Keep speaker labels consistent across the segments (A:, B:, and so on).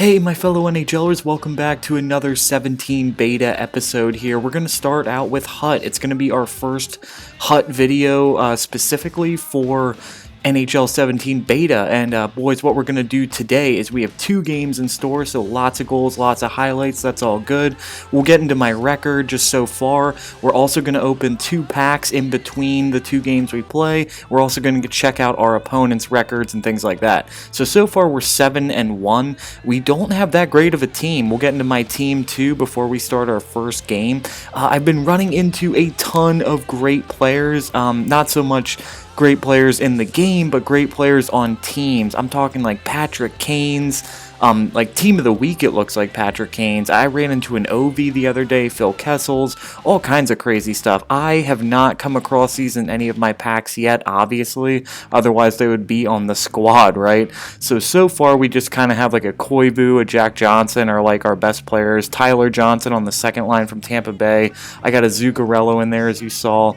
A: Hey, my fellow NHLers, welcome back to another 17 beta episode here. We're going to start out with HUT. It's going to be our first HUT video specifically for NHL 17 beta, and boys, what we're going to do today is we have 2 games in store, so lots of goals, lots of highlights, that's all good. We'll get into my record just so far. We're also going to open 2 packs in between the 2 games we play. We're also going to check out our opponents' records and things like that. So far we're 7-1. We don't have that great of a team. We'll get into my team too before we start our first game. I've been running into a ton of great players, not so much great players in the game, but great players on teams. I'm talking like Patrick Kane's, like Team of the Week it looks like Patrick Kane's. I ran into an OV the other day, Phil Kessel's, all kinds of crazy stuff. I have not come across these in any of my packs yet, obviously, otherwise they would be on the squad, right? So far we just kind of have like a Koivu, a Jack Johnson are like our best players. Tyler Johnson on the second line from Tampa Bay. I got a Zuccarello in there, as you saw.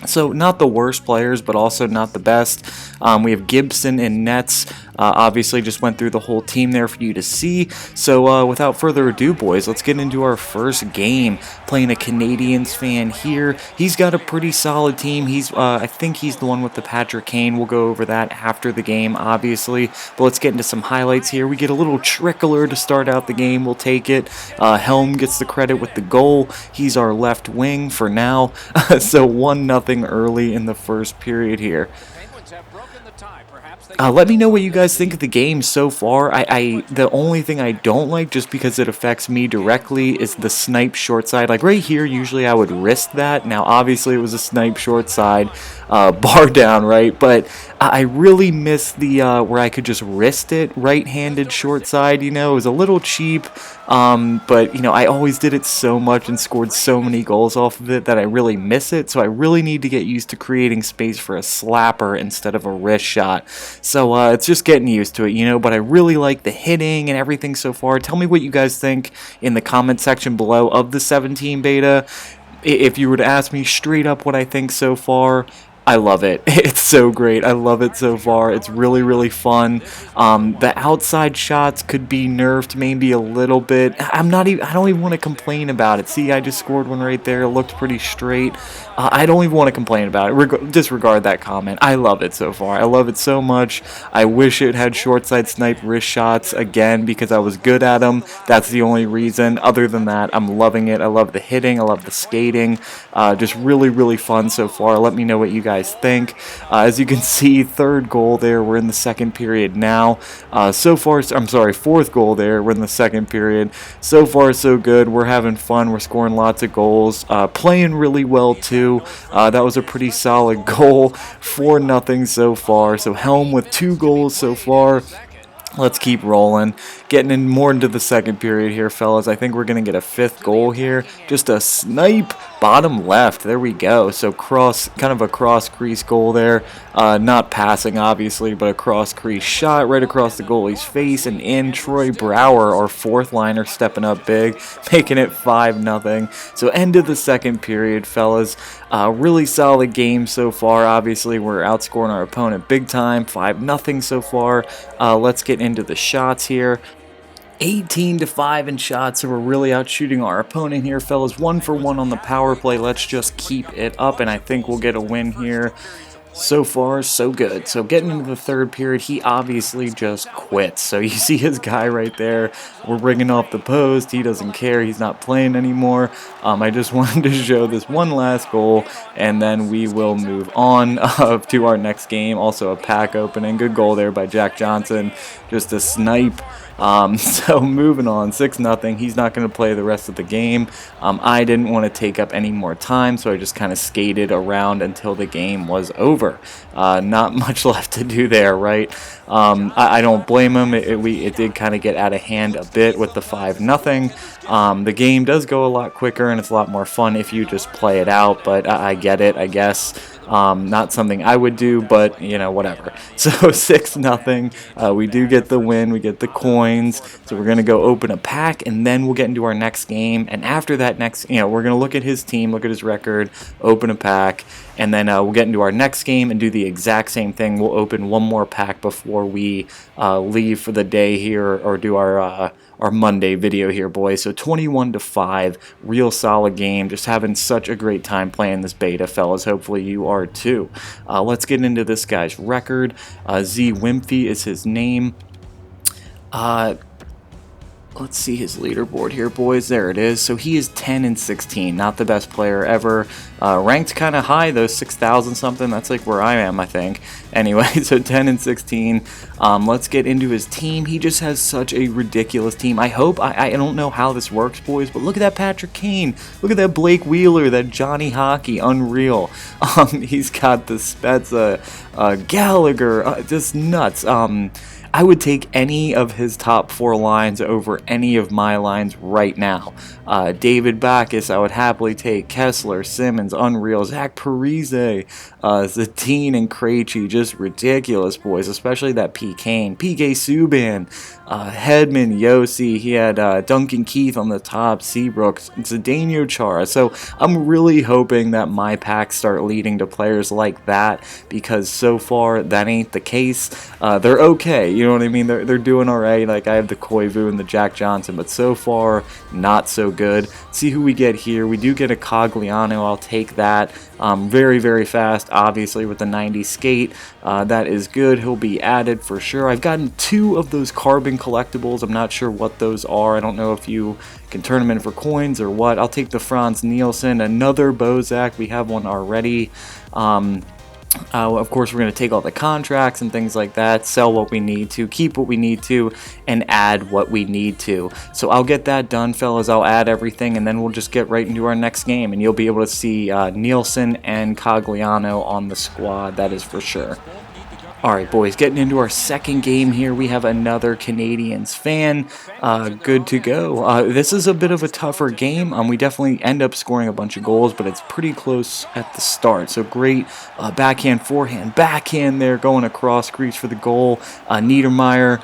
A: So not the worst players, but also not the best. We have Gibson and Nets. Obviously just went through the whole team there for you to see. So without further ado, boys, let's get into our first game. Playing a Canadiens fan here. He's got a pretty solid team. I think he's the one with the Patrick Kane. We'll go over that after the game, obviously. But let's get into some highlights here. We get a little trickler to start out the game. We'll take it. Helm gets the credit with the goal. He's our left wing for now. So 1-0 early in the first period here. Let me know what you guys think of the game so far. The only thing I don't like, just because it affects me directly, is the snipe short side. Like right here, usually I would risk that. Now, obviously, it was a snipe short side, bar down, right? But I really miss the where I could just wrist it right-handed short side. You know, it was a little cheap, but you know, I always did it so much and scored so many goals off of it that I really miss it. So I really need to get used to creating space for a slapper instead of a wrist shot. So it's just getting used to it, you know, but I really like the hitting and everything so far. Tell me what you guys think in the comment section below of the 17 beta. If you were to ask me straight up what I think so far, I love it. It's so great. I love it so far. It's really, really fun. The outside shots could be nerfed maybe a little bit. I don't even want to complain about it. See, I just scored one right there. It looked pretty straight. I don't even want to complain about it. Disregard that comment. I love it so far. I love it so much. I wish it had short side snipe wrist shots again because I was good at them. That's the only reason. Other than that, I'm loving it. I love the hitting. I love the skating. Just really, really fun so far. Let me know what you guys think. As you can see, third goal there. We're in the second period now. Fourth goal there. We're in the second period. So far, so good. We're having fun. We're scoring lots of goals. Playing really well too. That was a pretty solid goal. 4-0 so far. So Helm with 2 goals so far. Let's keep rolling. Getting in more into the second period here, fellas. I think we're going to get a 5th goal here. Just a snipe. Bottom left. There we go. So kind of a cross crease goal there. Not passing, obviously, but a cross crease shot right across the goalie's face and in. Troy Brouwer, our 4th liner, stepping up big, making it 5-0. So end of the second period, fellas. Really solid game so far. Obviously, we're outscoring our opponent big time. 5-0 so far. Let's get into the shots here. 18-5 in shots, so we're really out shooting our opponent here, fellas. 1 for 1 on the power play. Let's just keep it up, and I think we'll get a win here. So far, so good. So getting into the third period, he obviously just quits. So you see his guy right there. We're bringing off the post. He doesn't care. He's not playing anymore. I just wanted to show this one last goal, and then we will move on to our next game. Also a pack opening. Good goal there by Jack Johnson. Just a snipe. So moving on, 6-0. He's not going to play the rest of the game. I didn't want to take up any more time, so I just kind of skated around until the game was over. Not much left to do there, right? I don't blame him. It did kind of get out of hand a bit with the 5-0. The game does go a lot quicker and it's a lot more fun if you just play it out, but I get it, I guess. Not something I would do, but you know, whatever. So 6-0. We do get the win. We get the coins. So we're gonna go open a pack, and then we'll get into our next game. And after that next, we're gonna look at his team, look at his record, open a pack, and then we'll get into our next game and do the exact same thing. We'll open one more pack before we leave for the day here, or do our Monday video here, boys. So 21-5, real solid game. Just having such a great time playing this beta, fellas. Hopefully you are too. Let's get into this guy's record. Z Wimpy is his name. Let's see his leaderboard here, boys. There it is. So he is 10-16. Not the best player ever. Ranked kind of high, though, 6,000 something. That's like where I am, I think. Anyway, so 10-16. Let's get into his team. He just has such a ridiculous team. I don't know how this works, boys, but look at that Patrick Kane. Look at that Blake Wheeler, that Johnny Hockey. Unreal. He's got the Spezza, Gallagher, just nuts. I would take any of his top 4 lines over any of my lines right now. David Backus, I would happily take. Kessler, Simmons, unreal. Zach Parise, Zadine, and Krejci, just ridiculous, boys. Especially that P. Kane. PK Subban, Hedman, Yossi. He had Duncan Keith on the top. Seabrook, Zdeno Chara. So I'm really hoping that my packs start leading to players like that, because so far that ain't the case. They're okay. You know what I mean? They're doing alright. Like, I have the Koivu and the Jack Johnson, but so far, not so good. See who we get here. We do get a Cogliano. I'll take that. Very, very fast, obviously, with the 90 skate. That is good. He'll be added for sure. I've gotten 2 of those carbon collectibles. I'm not sure what those are. I don't know if you can turn them in for coins or what. I'll take the Franz Nielsen. Another Bozak. We have one already. Of course, we're going to take all the contracts and things like that, sell what we need to, keep what we need to, and add what we need to. So I'll get that done, fellas. I'll add everything, and then we'll just get right into our next game, and you'll be able to see Nielsen and Cogliano on the squad, that is for sure. Alright, boys, getting into our second game here, we have another Canadiens fan. Good to go. This is a bit of a tougher game. We definitely end up scoring a bunch of goals, but it's pretty close at the start. So great backhand, forehand, backhand there, going across, crease for the goal. Niedermeyer,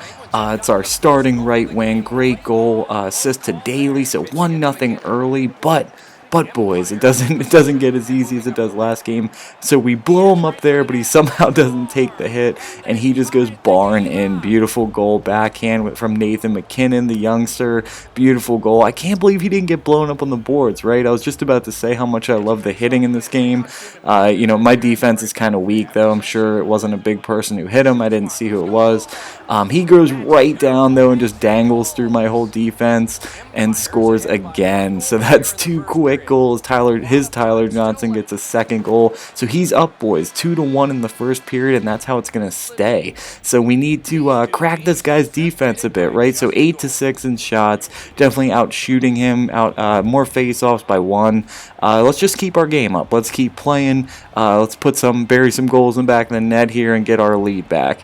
A: it's our starting right wing. Great goal, assist to Daly, so 1-0 early, but boys, it doesn't get as easy as it does last game. So we blow him up there, but he somehow doesn't take the hit, and he just goes barring in. Beautiful goal, backhand from Nathan McKinnon, the youngster. Beautiful goal. I can't believe he didn't get blown up on the boards, right? I was just about to say how much I love the hitting in this game. My defense is kind of weak, though. I'm sure it wasn't a big person who hit him. I didn't see who it was. He goes right down, though, and just dangles through my whole defense and scores again. So that's 2 quick goals. Tyler Johnson gets a second goal. So he's up, boys, 2-1 in the first period, and that's how it's going to stay. So we need to crack this guy's defense a bit, right? So 8-6 in shots. Definitely out shooting him, more face-offs by 1. Let's just keep our game up. Let's keep playing. Let's bury some goals in the back of the net here and get our lead back.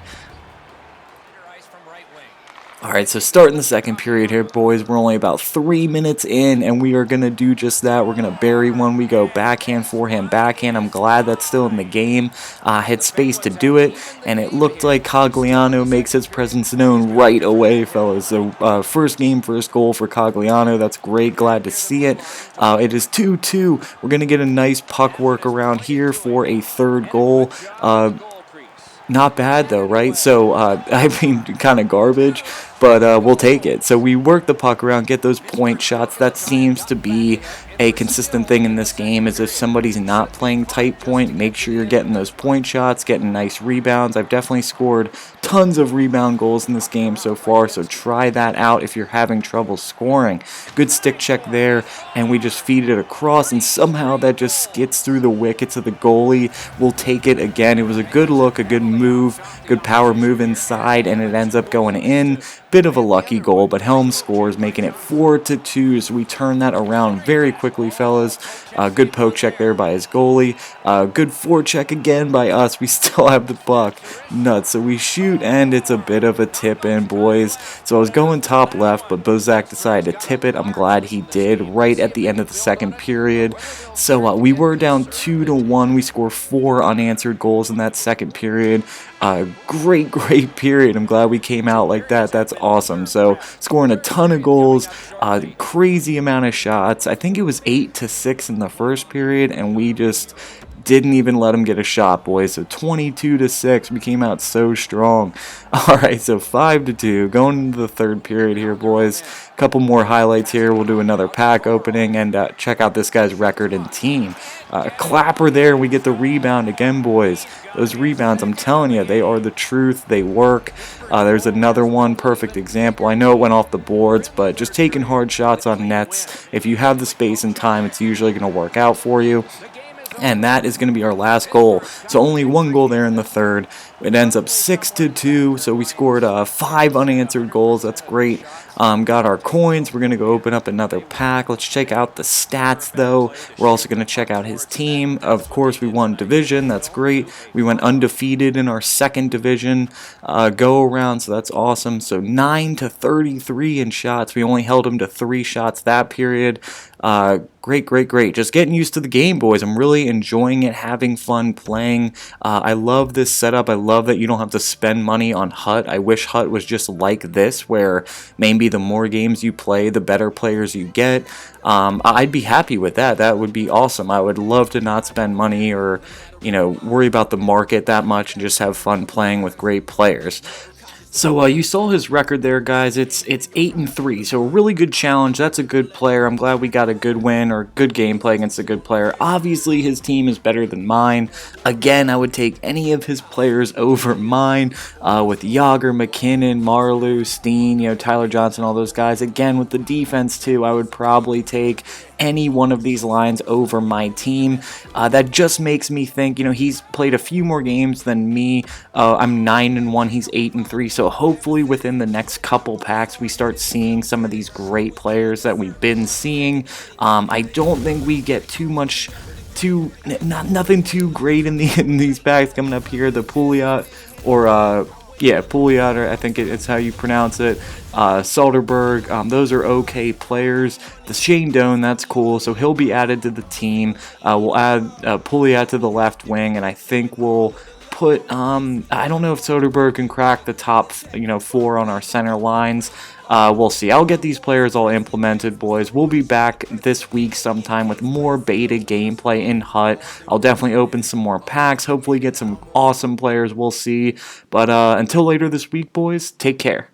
A: Alright, so starting the second period here, boys. We're only about 3 minutes in, and we are going to do just that. We're going to bury one. We go backhand, forehand, backhand. I'm glad that's still in the game. Had space to do it, and it looked like Cogliano makes his presence known right away, fellas. So first game, first goal for Cogliano. That's great. Glad to see it. It is 2-2. We're going to get a nice puck work around here for a third goal. Not bad, though, right? So, kind of garbage, but we'll take it. So we work the puck around, get those point shots. That seems to be a consistent thing in this game, is if somebody's not playing tight point, make sure you're getting those point shots, getting nice rebounds. I've definitely scored tons of rebound goals in this game so far, so try that out if you're having trouble scoring. Good stick check there, and we just feed it across, and somehow that just skids through the wickets of the goalie. We'll take it again. It was a good look, a good move, good power move inside, and it ends up going in. bit of a lucky goal, but Helm scores, making it 4-2. So we turn that around very quickly, fellas. Good poke check there by his goalie. Good forecheck again by us. We still have the puck. Nuts. So we shoot, and it's a bit of a tip in, boys. So I was going top left, but Bozak decided to tip it. I'm glad he did right at the end of the second period. So we were down 2-1. We scored 4 unanswered goals in that second period. Great period. I'm glad we came out like that. That's awesome. So scoring a ton of goals, crazy amount of shots. I think it was 8-6 in the first period, and we just didn't even let him get a shot, boys. So 22-6. We came out so strong. All right, so 5-2. Going into the third period here, boys. A couple more highlights here. We'll do another pack opening and check out this guy's record and team. Clapper there. We get the rebound again, boys. Those rebounds, I'm telling you, they are the truth. They work. There's another one, perfect example. I know it went off the boards, but just taking hard shots on nets. If you have the space and time, it's usually going to work out for you. And that is going to be our last goal. So only one goal there in the third. It ends up 6-2. So we scored 5 unanswered goals. That's great. Got our coins. We're going to go open up another pack. Let's check out the stats, though. We're also going to check out his team. Of course, we won division. That's great. We went undefeated in our second division go around. So that's awesome. So 9-33 in shots. We only held him to 3 shots that period. Great. Just getting used to the game, boys. I'm really enjoying it, having fun playing. I love this setup. I love that you don't have to spend money on HUT. I wish HUT was just like this, where maybe the more games you play, the better players you get. I'd be happy with that. That would be awesome. I would love to not spend money or, worry about the market that much and just have fun playing with great players. So you saw his record there, guys. It's 8-3, so a really good challenge. That's a good player. I'm glad we got a good win or good gameplay against a good player. Obviously, his team is better than mine. Again, I would take any of his players over mine with Yager, McKinnon, Marleau, Steen, Tyler Johnson, all those guys. Again, with the defense, too, I would probably take any one of these lines over my team. That just makes me think, he's played a few more games than me. I'm 9-1, he's 8-3, so hopefully within the next couple packs we start seeing some of these great players that we've been seeing. I don't think we get nothing too great in these packs coming up here. The Pouliot Pouliot, I think it's how you pronounce it. Soderberg, those are okay players. The Shane Doan, that's cool, so he'll be added to the team. We'll add Pouliot to the left wing, and I think we'll put, I don't know if Soderberg can crack the top, 4 on our center lines. We'll see. I'll get these players all implemented, boys. We'll be back this week sometime with more beta gameplay in HUT. I'll definitely open some more packs, hopefully get some awesome players. We'll see. But until later this week, boys, take care.